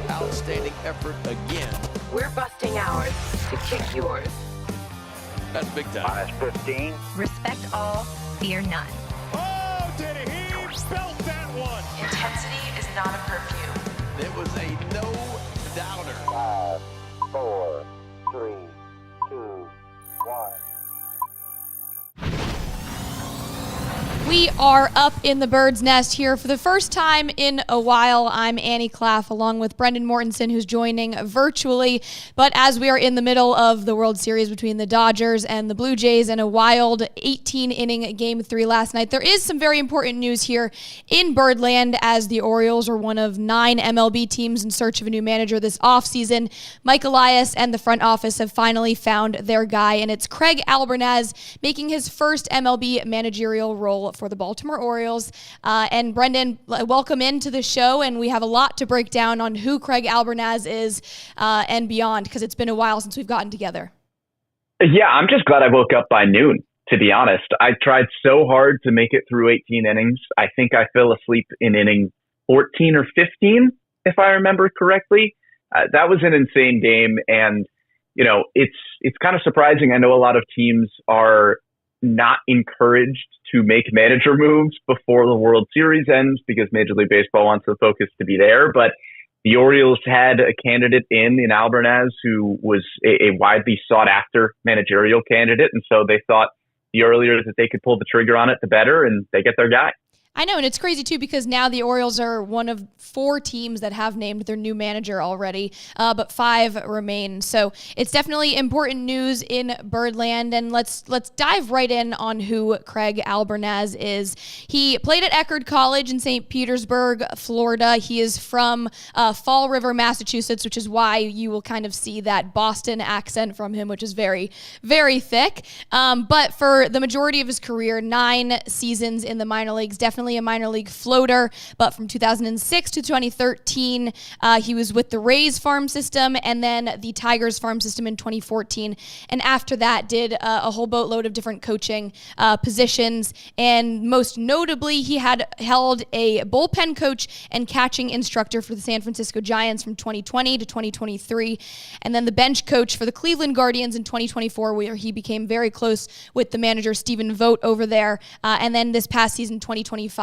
Outstanding effort again. We're busting ours to kick yours. That's big time. Minus 15. Respect all, fear none. Oh, did he belt that one? Intensity is not a perfume. It was a no-doubter. 5, 4, 3, 2, 1. We are up in the bird's nest here for the first time in a while. I'm Annie Klaff along with Brendan Mortensen, who's joining virtually. But as we are in the middle of the World Series between the Dodgers and the Blue Jays and a wild 18-inning Game 3 last night, there is some very important news here in Birdland as the Orioles are one of 9 MLB teams in search of a new manager this offseason. Mike Elias and the front office have finally found their guy, and it's Craig Albernaz making his first MLB managerial role for the Baltimore Orioles. And Brendan, welcome into the show, and we have a lot to break down on who Craig Albernaz is and beyond, because it's been a while since we've gotten together. Yeah, I'm just glad I woke up by noon, to be honest. I tried so hard to make it through 18 innings. I think I fell asleep in inning 14 or 15, if I remember correctly. That was an insane game, and it's kind of surprising. I know a lot of teams are not encouraged to make manager moves before the World Series ends because Major League Baseball wants the focus to be there. But the Orioles had a candidate in Albernaz who was a widely sought after managerial candidate. And so they thought the earlier that they could pull the trigger on it, the better, and they get their guy. I know, and it's crazy, too, because now the Orioles are one of 4 teams that have named their new manager already, but 5 remain. So it's definitely important news in Birdland, and let's dive right in on who Craig Albernaz is. He played at Eckerd College in St. Petersburg, Florida. He is from Fall River, Massachusetts, which is why you will kind of see that Boston accent from him, which is very, very thick. But for the majority of his career, 9 seasons in the minor leagues, definitely a minor league floater, but from 2006 to 2013, he was with the Rays farm system and then the Tigers farm system in 2014. And after that, did a whole boatload of different coaching positions. And most notably, he had held a bullpen coach and catching instructor for the San Francisco Giants from 2020 to 2023. And then the bench coach for the Cleveland Guardians in 2024, where he became very close with the manager, Stephen Vogt, over there. And then this past season, 2025,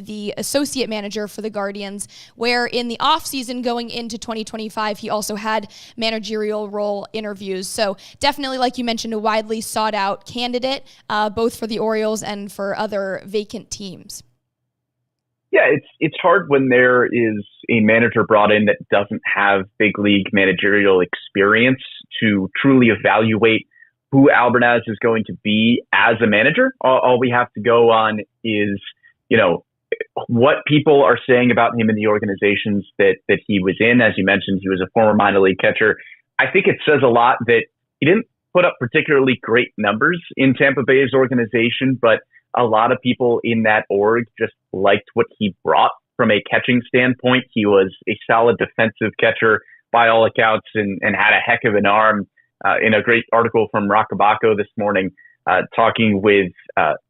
the associate manager for the Guardians, where in the offseason going into 2025, he also had managerial role interviews. So definitely, like you mentioned, a widely sought out candidate, both for the Orioles and for other vacant teams. Yeah, it's hard when there is a manager brought in that doesn't have big league managerial experience to truly evaluate who Albernaz is going to be as a manager. All we have to go on is what people are saying about him in the organizations that he was in. As you mentioned, he was a former minor league catcher. I think it says a lot that he didn't put up particularly great numbers in Tampa Bay's organization, but a lot of people in that org just liked what he brought from a catching standpoint. He was a solid defensive catcher by all accounts and had a heck of an arm. In a great article from Rockabaco this morning, talking with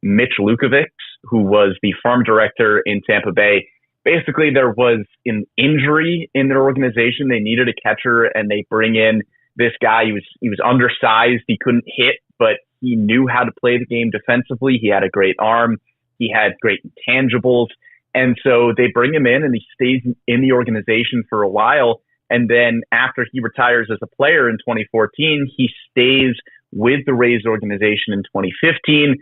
Mitch Lukovics, who was the farm director in Tampa Bay. Basically, there was an injury in their organization. They needed a catcher, and they bring in this guy. He was undersized. He couldn't hit, but he knew how to play the game defensively. He had a great arm. He had great intangibles. And so they bring him in, and he stays in the organization for a while. And then after he retires as a player in 2014, he stays with the Rays organization in 2015.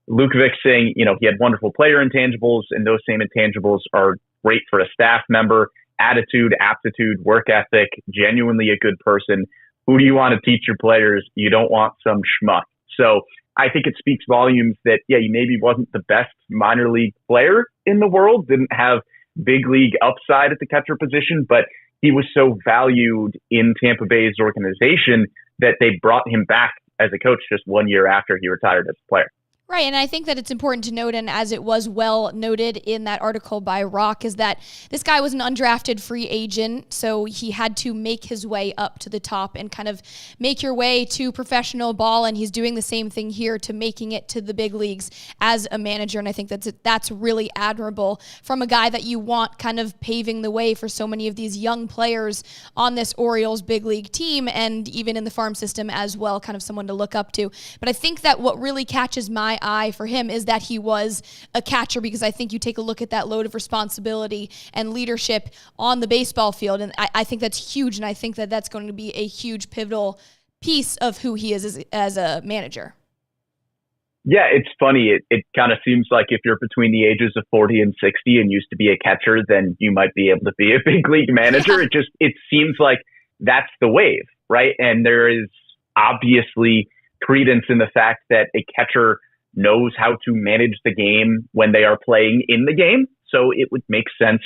Lukovic saying, he had wonderful player intangibles, and those same intangibles are great for a staff member. Attitude, aptitude, work ethic, genuinely a good person. Who do you want to teach your players? You don't want some schmuck. So I think it speaks volumes that, he maybe wasn't the best minor league player in the world, didn't have big league upside at the catcher position, but he was so valued in Tampa Bay's organization that they brought him back as a coach just 1 year after he retired as a player. Right, and I think that it's important to note, and as it was well noted in that article by Rock, is that this guy was an undrafted free agent, so he had to make his way up to the top and kind of make your way to professional ball, and he's doing the same thing here to making it to the big leagues as a manager, and I think that's really admirable from a guy that you want kind of paving the way for so many of these young players on this Orioles big league team, and even in the farm system as well, kind of someone to look up to. But I think that what really catches my eye for him is that he was a catcher, because I think you take a look at that load of responsibility and leadership on the baseball field, and I think that's huge, and I think that that's going to be a huge pivotal piece of who he is as a manager. Yeah, it's funny. It kind of seems like if you're between the ages of 40 and 60 and used to be a catcher, then you might be able to be a big league manager. Yeah. It seems like that's the wave, right? And there is obviously credence in the fact that a catcher knows how to manage the game when they are playing in the game. So it would make sense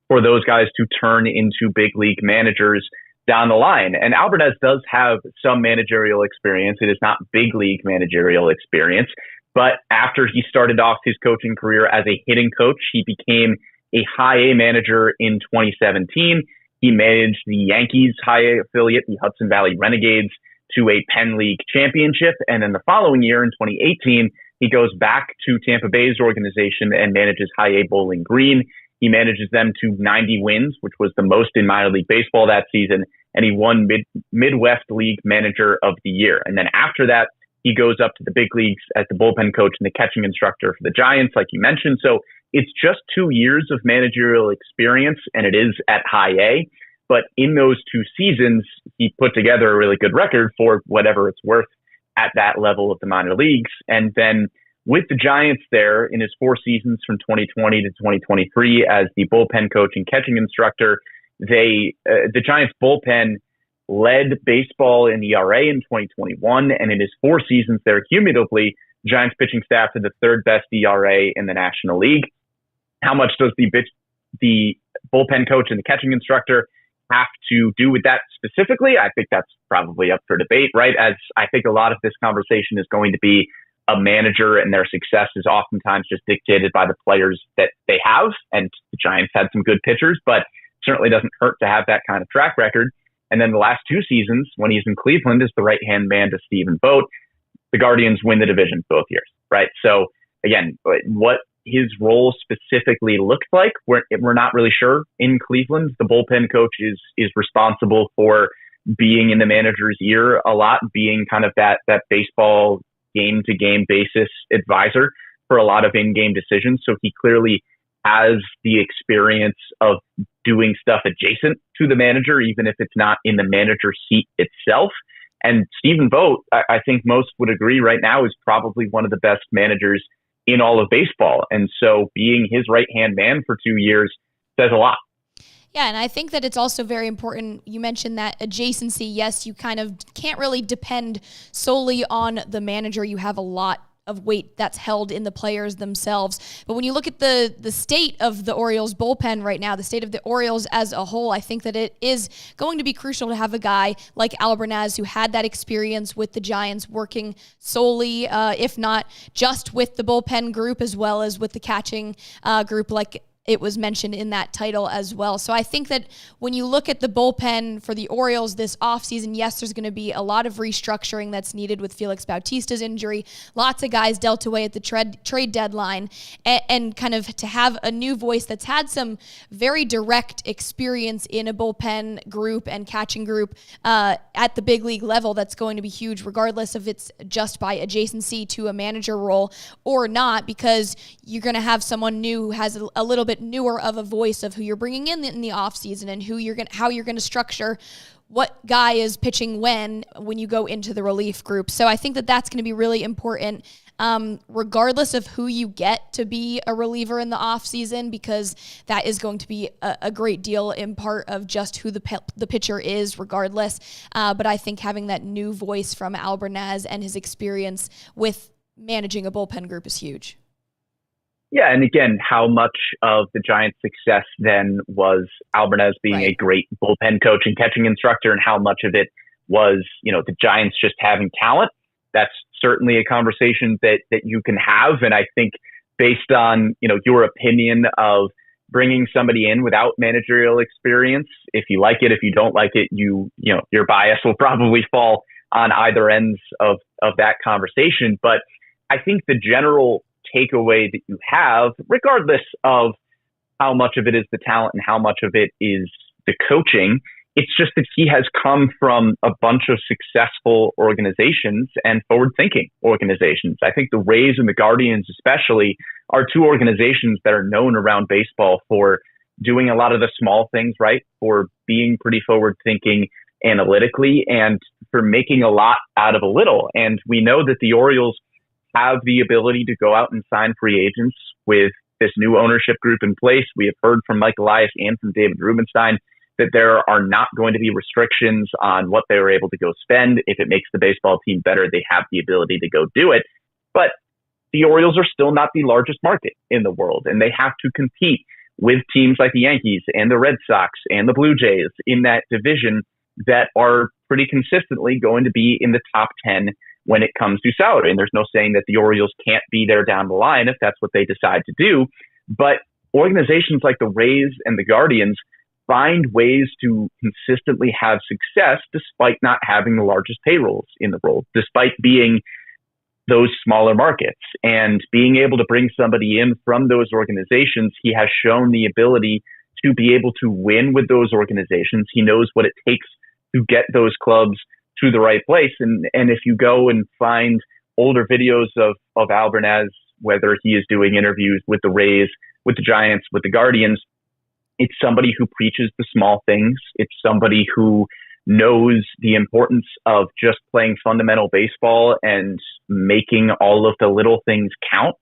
for those guys to turn into big league managers down the line. And Albernaz does have some managerial experience. It is not big league managerial experience. But after he started off his coaching career as a hitting coach, he became a high A manager in 2017. He managed the Yankees high A affiliate, the Hudson Valley Renegades, to a Penn League championship. And then the following year in 2018, he goes back to Tampa Bay's organization and manages high A Bowling Green. He manages them to 90 wins, which was the most in minor league baseball that season. And he won Midwest League Manager of the Year. And then after that, he goes up to the big leagues as the bullpen coach and the catching instructor for the Giants, like you mentioned. So it's just 2 years of managerial experience, and it is at high A. But in those 2 seasons, he put together a really good record for whatever it's worth at that level of the minor leagues. And then with the Giants there in his 4 seasons from 2020 to 2023 as the bullpen coach and catching instructor, the Giants bullpen led baseball in ERA in 2021. And in his 4 seasons there cumulatively, Giants pitching staff had the 3rd best ERA in the National League. How much does the bullpen coach and the catching instructor have to do with that specifically? I think that's probably up for debate, right? As I think a lot of this conversation is going to be a manager, and their success is oftentimes just dictated by the players that they have. And the Giants had some good pitchers, but certainly doesn't hurt to have that kind of track record. And then the last 2 seasons, when he's in Cleveland, is the right-hand man to Stephen Vogt. The Guardians win the division both years, right? So again, what his role specifically looked like, we're not really sure in Cleveland. The bullpen coach is responsible for being in the manager's ear a lot, being kind of that baseball game-to-game basis advisor for a lot of in-game decisions. So he clearly has the experience of doing stuff adjacent to the manager, even if it's not in the manager's seat itself. And Stephen Vogt, I think most would agree right now, is probably one of the best managers in all of baseball. And so being his right-hand man for 2 years says a lot. Yeah, and I think that it's also very important. You mentioned that adjacency. Yes, you kind of can't really depend solely on the manager. You have a lot of weight that's held in the players themselves. But when you look at the state of the Orioles bullpen right now, the state of the Orioles as a whole, I think that it is going to be crucial to have a guy like Albernaz who had that experience with the Giants, working solely, if not just with the bullpen group, as well as with the catching group, like it was mentioned in that title as well. So I think that when you look at the bullpen for the Orioles this offseason, yes, there's going to be a lot of restructuring that's needed with Felix Bautista's injury. Lots of guys dealt away at the trade deadline, and kind of to have a new voice that's had some very direct experience in a bullpen group and catching group at the big league level, that's going to be huge, regardless if it's just by adjacency to a manager role or not, because you're going to have someone new who has a little bit newer of a voice of who you're bringing in the offseason and how you're going to structure what guy is pitching when you go into the relief group. So I think that that's going to be really important, regardless of who you get to be a reliever in the offseason, because that is going to be a great deal in part of just who the pitcher is regardless. But I think having that new voice from Albernaz and his experience with managing a bullpen group is huge. Yeah, and again, how much of the Giants' success then was Albernaz being a great bullpen coach and catching instructor, and how much of it was, the Giants just having talent. that's certainly a conversation that you can have. And I think based on, your opinion of bringing somebody in without managerial experience, if you like it, if you don't like it, your bias will probably fall on either ends of that conversation. But I think the general takeaway that you have, regardless of how much of it is the talent and how much of it is the coaching, it's just that he has come from a bunch of successful organizations and forward-thinking organizations. I think the Rays and the Guardians especially are two organizations that are known around baseball for doing a lot of the small things right, for being pretty forward-thinking analytically, and for making a lot out of a little. And we know that the Orioles have the ability to go out and sign free agents with this new ownership group in place. We have heard from Mike Elias and from David Rubenstein that there are not going to be restrictions on what they were able to go spend. If it makes the baseball team better, they have the ability to go do it. But the Orioles are still not the largest market in the world, and they have to compete with teams like the Yankees and the Red Sox and the Blue Jays in that division that are pretty consistently going to be in the top 10 when it comes to salary. And there's no saying that the Orioles can't be there down the line if that's what they decide to do. But organizations like the Rays and the Guardians find ways to consistently have success despite not having the largest payrolls in the world, despite being those smaller markets. And being able to bring somebody in from those organizations, he has shown the ability to be able to win with those organizations. He knows what it takes to get those clubs to the right place. And if you go and find older videos of Albernaz, whether he is doing interviews with the Rays, with the Giants, with the Guardians, it's somebody who preaches the small things. It's somebody who knows the importance of just playing fundamental baseball and making all of the little things count.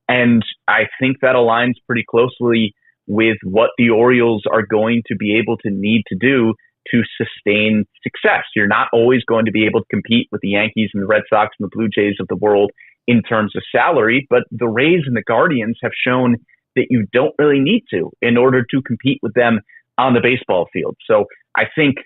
And I think that aligns pretty closely with what the Orioles are going to be able to need to do to sustain success. You're not always going to be able to compete with the Yankees and the Red Sox and the Blue Jays of the world in terms of salary, but the Rays and the Guardians have shown that you don't really need to in order to compete with them on the baseball field. So I think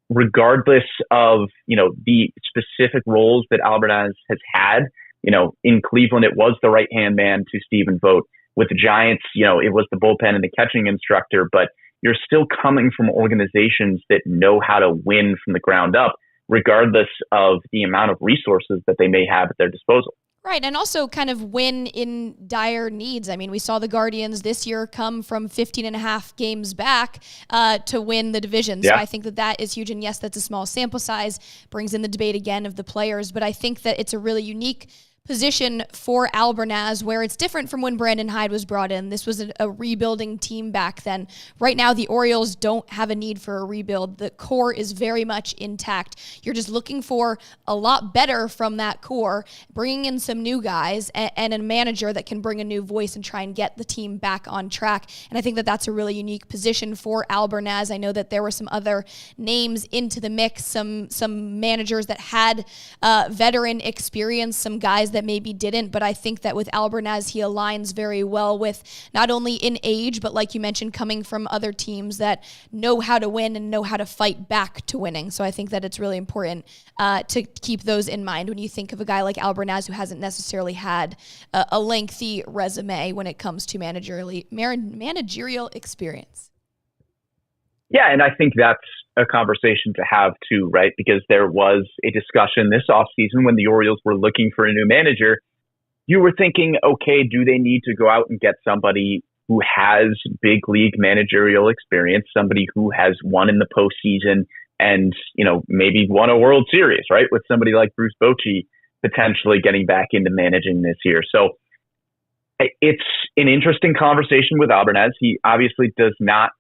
regardless of, the specific roles that Albernaz has had, in Cleveland, it was the right-hand man to Stephen Vogt. With the Giants, it was the bullpen and the catching instructor, but you're still coming from organizations that know how to win from the ground up, regardless of the amount of resources that they may have at their disposal. Right, and also kind of win in dire needs. I mean, we saw the Guardians this year come from 15 and a half games back to win the division. So I think that is huge. And yes, that's a small sample size, brings in the debate again of the players. But I think that it's a really unique position for Albernaz, where it's different from when Brandon Hyde was brought in. This was a rebuilding team back then. Right now, the Orioles don't have a need for a rebuild. The core is very much intact. You're just looking for a lot better from that core, bringing in some new guys and a manager that can bring a new voice and try and get the team back on track. And I think that that's a really unique position for Albernaz. I know that there were some other names into the mix, some managers that had veteran experience, some guys that maybe didn't, but I think that with Albernaz, he aligns very well with not only in age, but like you mentioned, coming from other teams that know how to win and know how to fight back to winning. So I think that it's really important to keep those in mind when you think of a guy like Albernaz who hasn't necessarily had a lengthy resume when it comes to managerial experience. Yeah, and I think that's a conversation to have too, right? Because there was a discussion this offseason when the Orioles were looking for a new manager. You were thinking, okay, do they need to go out and get somebody who has big league managerial experience, somebody who has won in the postseason and, maybe won a World Series, right? With somebody like Bruce Bochy potentially getting back into managing this year. So it's an interesting conversation with Albernaz. He obviously does not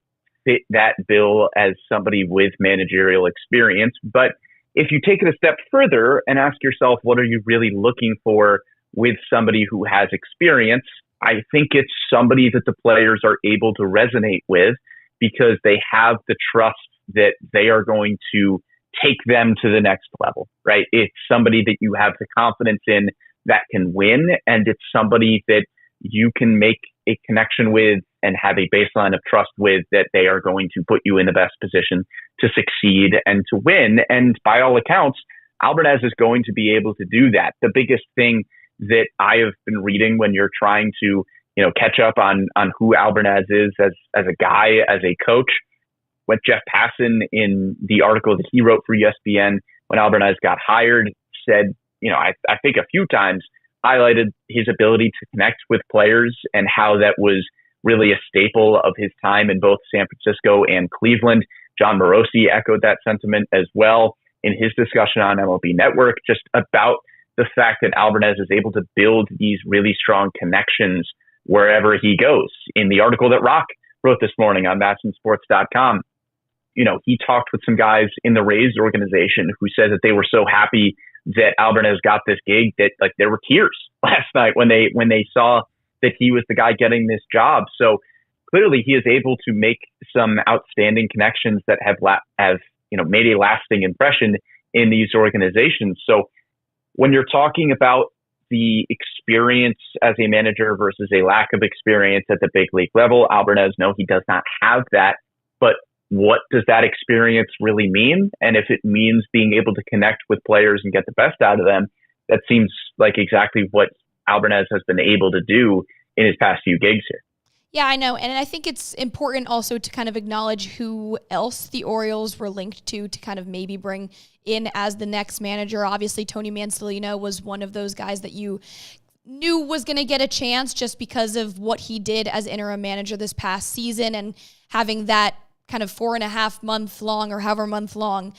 fit that bill as somebody with managerial experience. But if you take it a step further and ask yourself, what are you really looking for with somebody who has experience? I think it's somebody that the players are able to resonate with because they have the trust that they are going to take them to the next level, right? It's somebody that you have the confidence in that can win, and it's somebody that you can make a connection with and have a baseline of trust with, that they are going to put you in the best position to succeed and to win. And by all accounts, Albernaz is going to be able to do that. The biggest thing that I have been reading when you're trying to, catch up on who Albernaz is as a guy, as a coach, what Jeff Passan in the article that he wrote for ESPN when Albernaz got hired said, I think a few times highlighted his ability to connect with players and how that was really a staple of his time in both San Francisco and Cleveland. John Morosi echoed that sentiment as well in his discussion on MLB Network, just about the fact that Albernaz is able to build these really strong connections wherever he goes. In the article that Rock wrote this morning on MASNsports.com, he talked with some guys in the Rays organization who said that they were so happy that Albernaz got this gig that there were tears last night when they saw that he was the guy getting this job. So clearly he is able to make some outstanding connections that have made a lasting impression in these organizations. So when you're talking about the experience as a manager versus a lack of experience at the big league level, Albernaz, no, he does not have that. But what does that experience really mean? And if it means being able to connect with players and get the best out of them, that seems like exactly what Albernaz has been able to do in his past few gigs here. Yeah, I know. And I think it's important also to kind of acknowledge who else the Orioles were linked to kind of maybe bring in as the next manager. Obviously, Tony Mansolino was one of those guys that you knew was going to get a chance just because of what he did as interim manager this past season and having that kind of 4.5 month long or however month long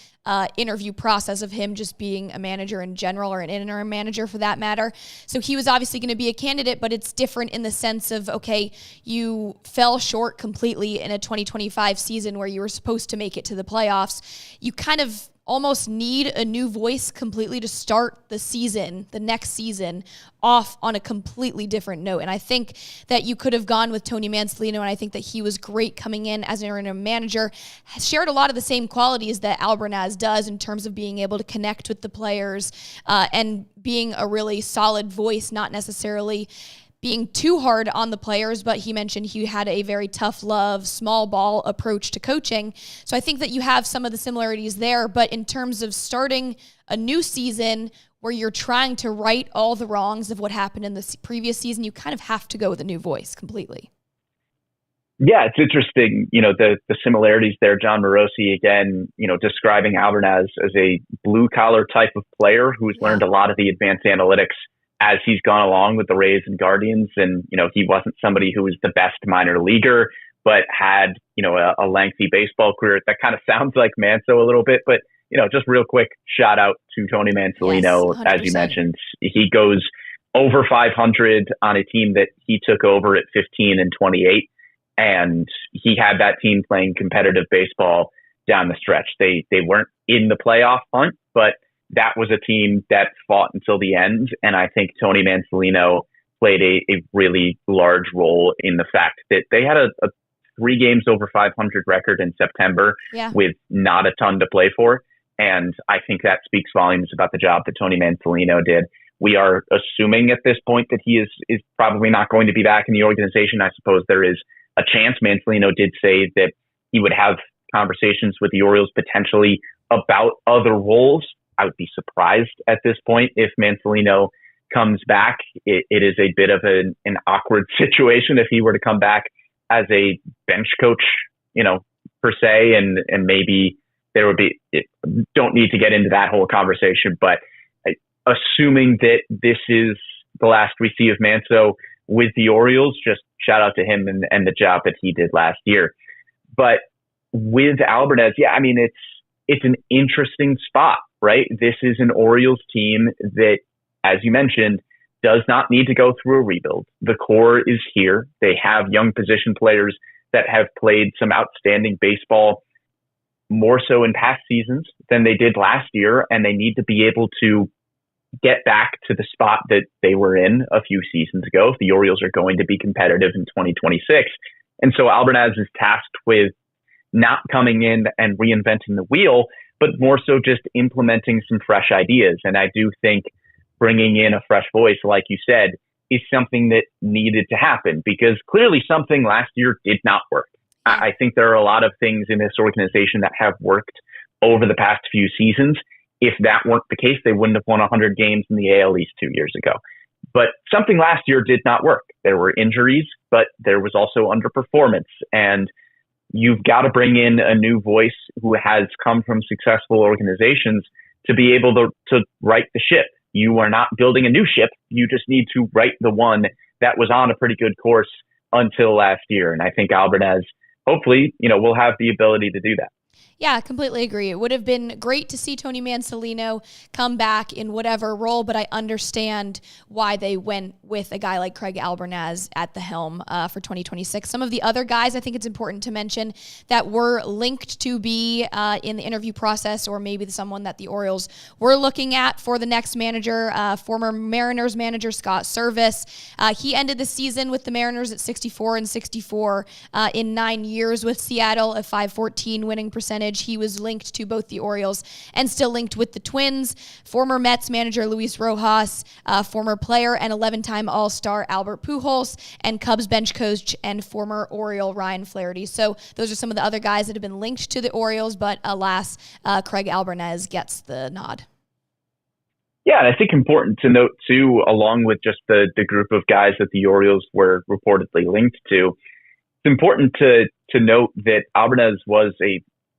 interview process of him just being a manager in general or an interim manager for that matter. So he was obviously going to be a candidate, but it's different in the sense of, okay, you fell short completely in a 2025 season where you were supposed to make it to the playoffs. You kind of almost need a new voice completely to start the next season off on a completely different note. And I think that you could have gone with Tony Mansolino, and I think that he was great coming in as an interim manager, has shared a lot of the same qualities that Albernaz does in terms of being able to connect with the players and being a really solid voice, not necessarily being too hard on the players, but he mentioned he had a very tough love, small ball approach to coaching. So I think that you have some of the similarities there, but in terms of starting a new season where you're trying to right all the wrongs of what happened in the previous season, you kind of have to go with a new voice completely. Yeah, it's interesting, the similarities there. John Morosi, again, describing Albernaz as a blue-collar type of player who's learned a lot of the advanced analytics as he's gone along with the Rays and Guardians. And, he wasn't somebody who was the best minor leaguer, but had, a lengthy baseball career. That kind of sounds like Manso a little bit, but, just real quick shout out to Tony Mansolino. Yes, as you mentioned, he goes over 500 on a team that he took over at 15-28. And he had that team playing competitive baseball down the stretch. They weren't in the playoff hunt, but that was a team that fought until the end. And I think Tony Mansolino played a really large role in the fact that they had a 3 games over 500 record in September with not a ton to play for. And I think that speaks volumes about the job that Tony Mansolino did. We are assuming at this point that he is probably not going to be back in the organization. I suppose there is a chance. Mansolino did say that he would have conversations with the Orioles potentially about other roles. I would be surprised at this point if Mansolino comes back. It is a bit of an awkward situation if he were to come back as a bench coach, per se, and maybe there would be, don't need to get into that whole conversation, but assuming that this is the last we see of Manso with the Orioles, just shout out to him and the job that he did last year. But with Albernaz, it's an interesting spot, right? This is an Orioles team that, as you mentioned, does not need to go through a rebuild. The core is here. They have young position players that have played some outstanding baseball, more so in past seasons than they did last year, and they need to be able to get back to the spot that they were in a few seasons ago if the Orioles are going to be competitive in 2026. And so Albernaz is tasked with not coming in and reinventing the wheel, but more so just implementing some fresh ideas. And I do think bringing in a fresh voice, like you said, is something that needed to happen because clearly something last year did not work. I think there are a lot of things in this organization that have worked over the past few seasons. if that weren't the case, they wouldn't have won 100 games in the AL East 2 years ago. But something last year did not work. There were injuries, but there was also underperformance. And you've got to bring in a new voice who has come from successful organizations to be able to right the ship. You are not building a new ship. You just need to right the one that was on a pretty good course until last year. And I think Albernaz, hopefully, will have the ability to do that. Yeah, completely agree. It would have been great to see Tony Mansolino come back in whatever role, but I understand why they went with a guy like Craig Albernaz at the helm for 2026. Some of the other guys I think it's important to mention that were linked to be in the interview process, or maybe someone that the Orioles were looking at for the next manager, former Mariners manager Scott Servais. He ended the season with the Mariners at 64-64 in 9 years with Seattle, a .514 winning percentage. He was linked to both the Orioles and still linked with the Twins. Former Mets manager Luis Rojas, former player and 11-time All-Star Albert Pujols, and Cubs bench coach and former Oriole Ryan Flaherty. So those are some of the other guys that have been linked to the Orioles, but alas, Craig Albernaz gets the nod. Yeah, and I think important to note, too, along with just the group of guys that the Orioles were reportedly linked to, it's important to note that Albernaz was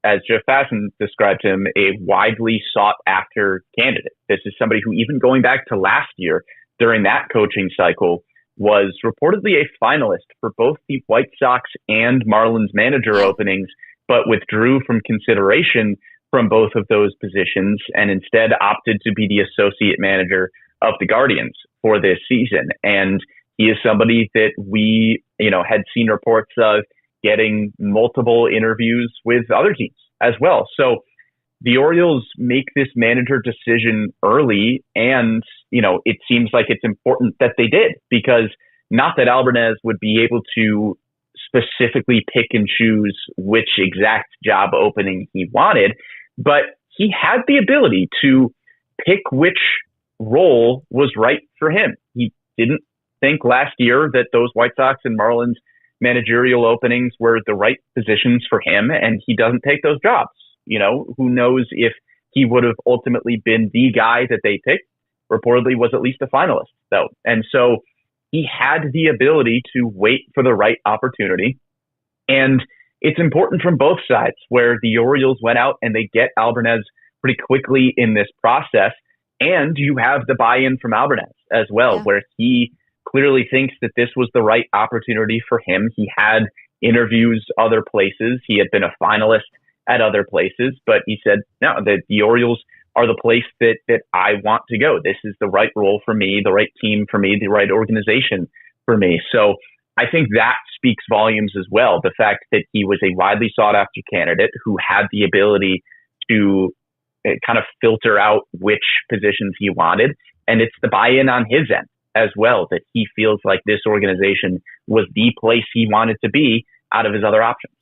as Jeff Fashion described him, a widely sought-after candidate. This is somebody who, even going back to last year, during that coaching cycle, was reportedly a finalist for both the White Sox and Marlins manager openings, but withdrew from consideration from both of those positions and instead opted to be the associate manager of the Guardians for this season. And he is somebody that we, had seen reports of getting multiple interviews with other teams as well. So the Orioles make this manager decision early, and, it seems like it's important that they did, because not that Albernaz would be able to specifically pick and choose which exact job opening he wanted, but he had the ability to pick which role was right for him. He didn't think last year that those White Sox and Marlins managerial openings were the right positions for him, and he doesn't take those jobs. Who knows if he would have ultimately been the guy that they picked. Reportedly was at least a finalist, though. And so he had the ability to wait for the right opportunity. And it's important from both sides, where the Orioles went out and they get Albernaz pretty quickly in this process. And you have the buy-in from Albernaz as well, where he clearly thinks that this was the right opportunity for him. He had interviews other places. He had been a finalist at other places, but he said, no, the Orioles are the place that I want to go. This is the right role for me, the right team for me, the right organization for me. So I think that speaks volumes as well. The fact that he was a widely sought after candidate who had the ability to kind of filter out which positions he wanted. And it's the buy-in on his end as well, that he feels like this organization was the place he wanted to be out of his other options.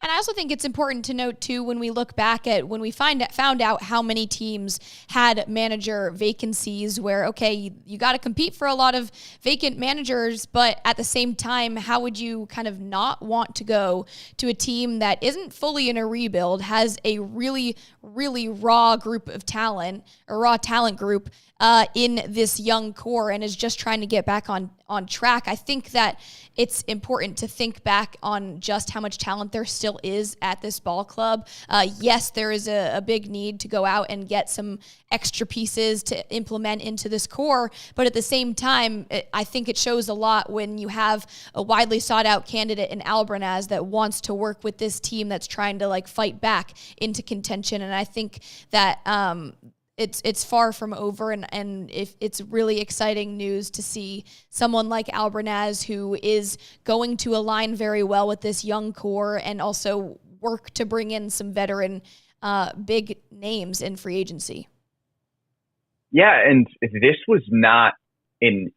And I also think it's important to note, too, when we look back at when we found out how many teams had manager vacancies where, okay, you got to compete for a lot of vacant managers, but at the same time, how would you kind of not want to go to a team that isn't fully in a rebuild, has a really, really raw group of talent, a raw talent group in this young core, and is just trying to get back on track? I think that it's important to think back on just how much talent there still is at this ball club. Yes, there is a big need to go out and get some extra pieces to implement into this core, but at the same time, I think it shows a lot when you have a widely sought out candidate in Albernaz that wants to work with this team that's trying to fight back into contention. And I think that it's far from over, and if it's really exciting news to see someone like Albernaz, who is going to align very well with this young core and also work to bring in some veteran big names in free agency. Yeah, and this was not an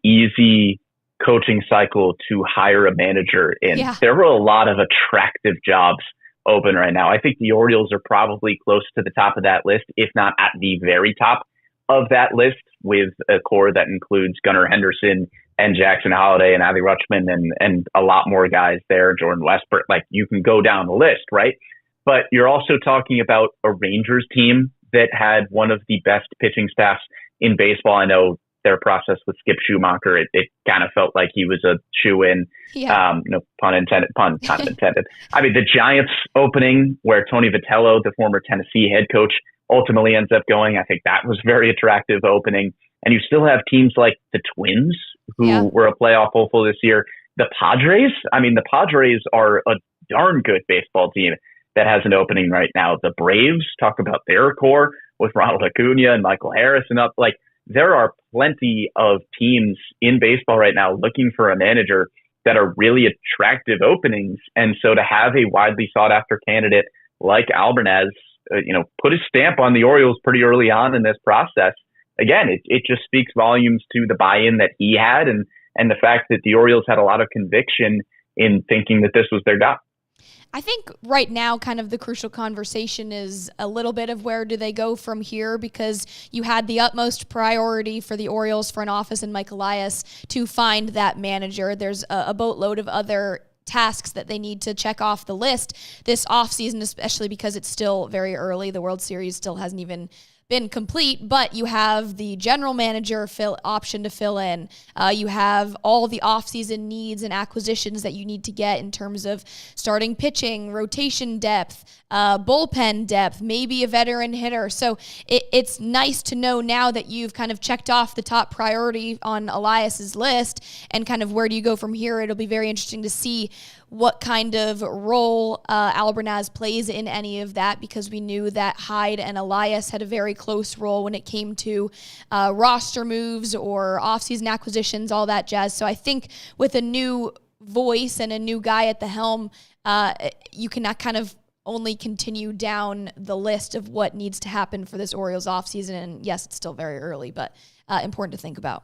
easy coaching cycle to hire a manager in. Yeah. There were a lot of attractive jobs open right now. I think the Orioles are probably close to the top of that list, if not at the very top of that list, with a core that includes Gunnar Henderson and Jackson Holliday and Adley Rutschman and a lot more guys there, Jordan Westbrook. You can go down the list, right? But you're also talking about a Rangers team that had one of the best pitching staffs in baseball. I know their process with Skip Schumacher, it kind of felt like he was a shoe-in. Yeah. No pun intended, pun kind of intended. I mean, the Giants opening where Tony Vitello, the former Tennessee head coach, ultimately ends up going, I think that was very attractive opening. And you still have teams like the Twins, who were a playoff hopeful this year. The Padres, I mean, the Padres are a darn good baseball team that has an opening right now. The Braves, talk about their core with Ronald Acuna and Michael Harris and up. Like, there are plenty of teams in baseball right now looking for a manager that are really attractive openings. And so to have a widely sought after candidate like Albernaz, put his stamp on the Orioles pretty early on in this process, again, it just speaks volumes to the buy-in that he had and the fact that the Orioles had a lot of conviction in thinking that this was their guy. I think right now kind of the crucial conversation is a little bit of where do they go from here, because you had the utmost priority for the Orioles front office and Mike Elias to find that manager. There's a boatload of other tasks that they need to check off the list this offseason, especially because it's still very early. The World Series still hasn't even been complete, but you have the general manager option to fill in. You have all the offseason needs and acquisitions that you need to get in terms of starting pitching, rotation depth, bullpen depth, maybe a veteran hitter. So it's nice to know now that you've kind of checked off the top priority on Elias's list and kind of where do you go from here. It'll be very interesting to see what kind of role Albernaz plays in any of that, because we knew that Hyde and Elias had a very close role when it came to roster moves or offseason acquisitions, all that jazz. So I think with a new voice and a new guy at the helm, you can kind of only continue down the list of what needs to happen for this Orioles offseason. And yes, it's still very early, but important to think about.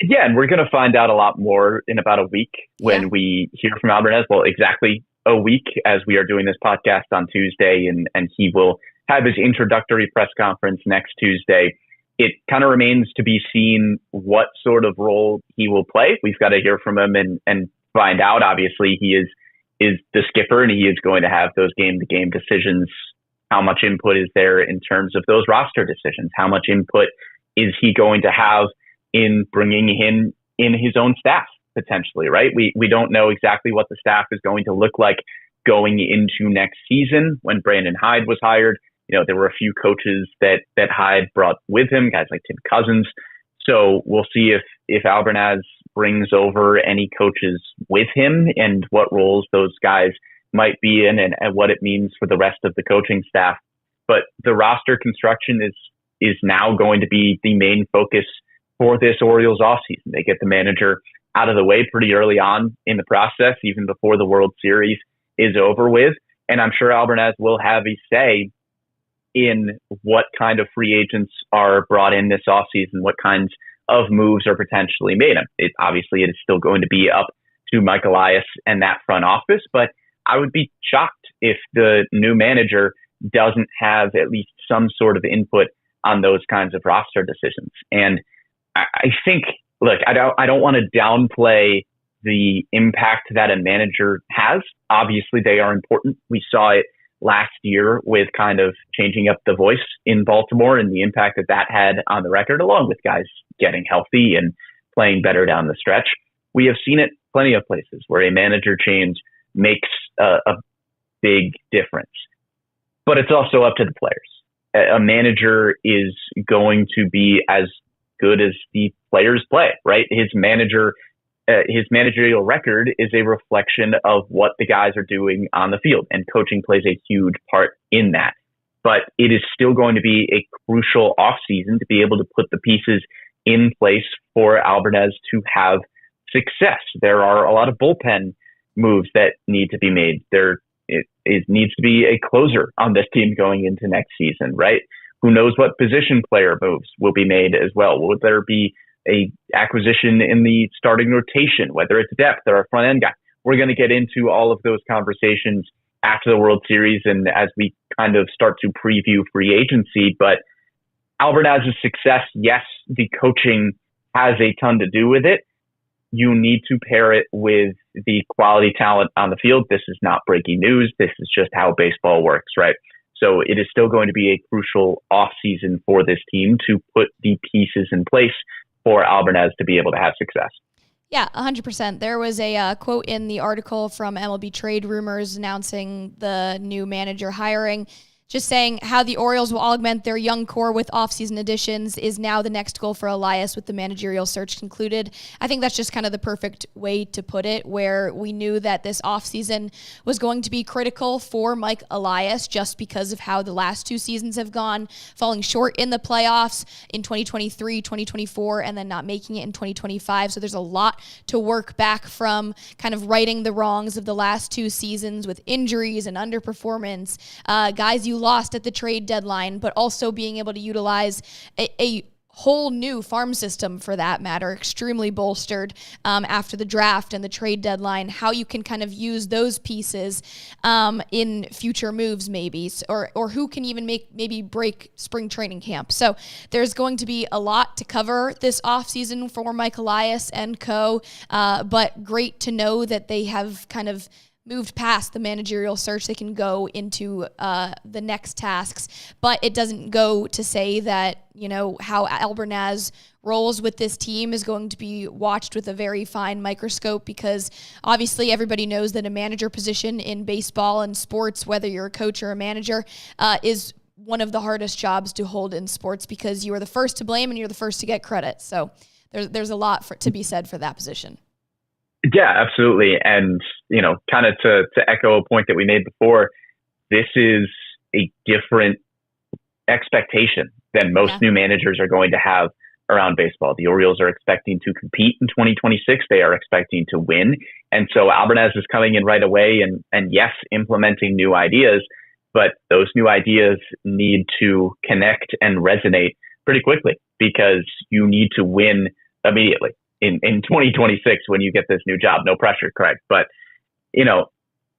Yeah, and we're going to find out a lot more in about a week when we hear from Albernaz. Well, exactly a week, as we are doing this podcast on Tuesday, and he will have his introductory press conference next Tuesday. It kind of remains to be seen what sort of role he will play. We've got to hear from him and find out. Obviously, he is the skipper, and he is going to have those game-to-game decisions. How much input is there in terms of those roster decisions? How much input is he going to have in bringing him in his own staff, potentially, right? We don't know exactly what the staff is going to look like going into next season. When Brandon Hyde was hired, there were a few coaches that Hyde brought with him, guys like Tim Cousins. So we'll see if Albernaz brings over any coaches with him and what roles those guys might be in and what it means for the rest of the coaching staff. But the roster construction is now going to be the main focus for this Orioles offseason. They get the manager out of the way pretty early on in the process, even before the World Series is over with. And I'm sure Albernaz will have a say in what kind of free agents are brought in this offseason, what kinds of moves are potentially made. Obviously, it is still going to be up to Mike Elias and that front office, but I would be shocked if the new manager doesn't have at least some sort of input on those kinds of roster decisions. And I think, look, I don't want to downplay the impact that a manager has. Obviously, they are important. We saw it last year with kind of changing up the voice in Baltimore and the impact that had on the record, along with guys getting healthy and playing better down the stretch. We have seen it plenty of places where a manager change makes a big difference. But it's also up to the players. A manager is going to be as good as the players play, right? His managerial record is a reflection of what the guys are doing on the field, and coaching plays a huge part in that. But it is still going to be a crucial offseason to be able to put the pieces in place for Albernaz to have success. There are a lot of bullpen moves that need to be made. It needs to be a closer on this team going into next season, right? Who knows what position player moves will be made as well? Will there be a acquisition in the starting rotation, whether it's depth or a front end guy? We're going to get into all of those conversations after the World Series and as we kind of start to preview free agency. But Albernaz's success, yes, the coaching has a ton to do with it. You need to pair it with the quality talent on the field. This is not breaking news. This is just how baseball works, right? So it is still going to be a crucial offseason for this team to put the pieces in place for Albernaz to be able to have success. Yeah, 100%. There was a quote in the article from MLB Trade Rumors announcing the new manager hiring, just saying how the Orioles will augment their young core with offseason additions is now the next goal for Elias with the managerial search concluded. I think that's just kind of the perfect way to put it, where we knew that this offseason was going to be critical for Mike Elias just because of how the last two seasons have gone, falling short in the playoffs in 2023, 2024, and then not making it in 2025. So there's a lot to work back from, kind of righting the wrongs of the last two seasons with injuries and underperformance, guys you lost at the trade deadline, but also being able to utilize a whole new farm system for that matter, extremely bolstered after the draft and the trade deadline, how you can kind of use those pieces in future moves maybe, or who can even maybe break spring training camp. So there's going to be a lot to cover this offseason for Mike Elias and co, but great to know that they have kind of moved past the managerial search. They can go into the next tasks, but it doesn't go to say that, you know, how Albernaz rolls with this team is going to be watched with a very fine microscope, because obviously everybody knows that a manager position in baseball and sports, whether you're a coach or a manager, is one of the hardest jobs to hold in sports, because you are the first to blame and you're the first to get credit. So there's a lot to be said for that position. Yeah, absolutely. And, you know, kind of to echo a point that we made before, this is a different expectation than most new managers are going to have around baseball. The Orioles are expecting to compete in 2026. They are expecting to win. And so Albernaz is coming in right away and yes, implementing new ideas, but those new ideas need to connect and resonate pretty quickly, because you need to win immediately. In 2026 when you get this new job. No pressure, Craig. But, you know,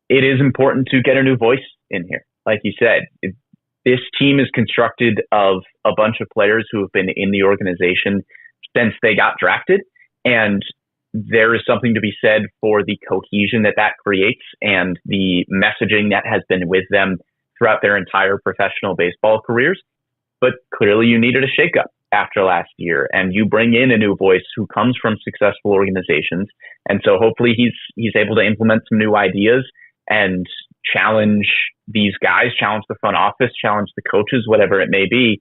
it is important to get a new voice in here. Like you said, this team is constructed of a bunch of players who have been in the organization since they got drafted. And there is something to be said for the cohesion that creates and the messaging that has been with them throughout their entire professional baseball careers. But clearly you needed a shakeup after last year, and you bring in a new voice who comes from successful organizations. And so hopefully he's able to implement some new ideas and challenge these guys, challenge the front office, challenge the coaches, whatever it may be,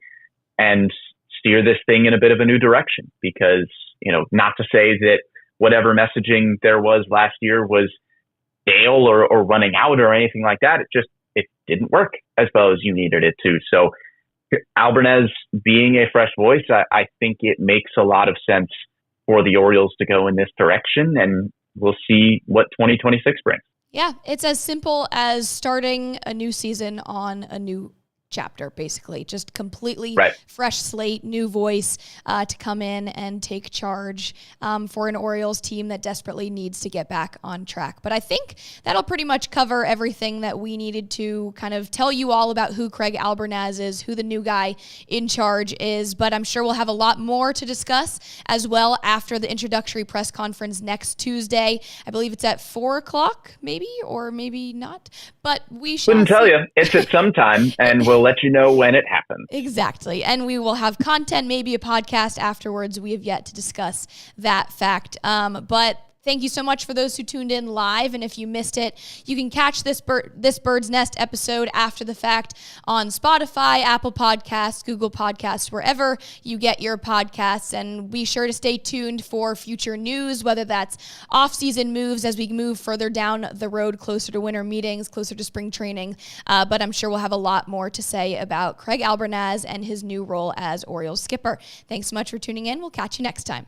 and steer this thing in a bit of a new direction. Because, you know, not to say that whatever messaging there was last year was stale or running out or anything like that. It didn't work as well as you needed it to. So Albernaz being a fresh voice, I think it makes a lot of sense for the Orioles to go in this direction, and we'll see what 2026 brings. Yeah, it's as simple as starting a new season on a new chapter, basically. Just completely fresh slate, new voice to come in and take charge for an Orioles team that desperately needs to get back on track. But I think that'll pretty much cover everything that we needed to kind of tell you all about who Craig Albernaz is, who the new guy in charge is. But I'm sure we'll have a lot more to discuss as well after the introductory press conference next Tuesday. I believe it's at 4:00, maybe, or maybe not. But we shall Couldn't tell you. It's at some time, and we'll let you know when it happens. Exactly. And we will have content, maybe a podcast afterwards. We have yet to discuss that fact. But thank you so much for those who tuned in live. And if you missed it, you can catch this Bird's Nest episode after the fact on Spotify, Apple Podcasts, Google Podcasts, wherever you get your podcasts. And be sure to stay tuned for future news, whether that's off-season moves as we move further down the road, closer to winter meetings, closer to spring training. But I'm sure we'll have a lot more to say about Craig Albernaz and his new role as Orioles skipper. Thanks so much for tuning in. We'll catch you next time.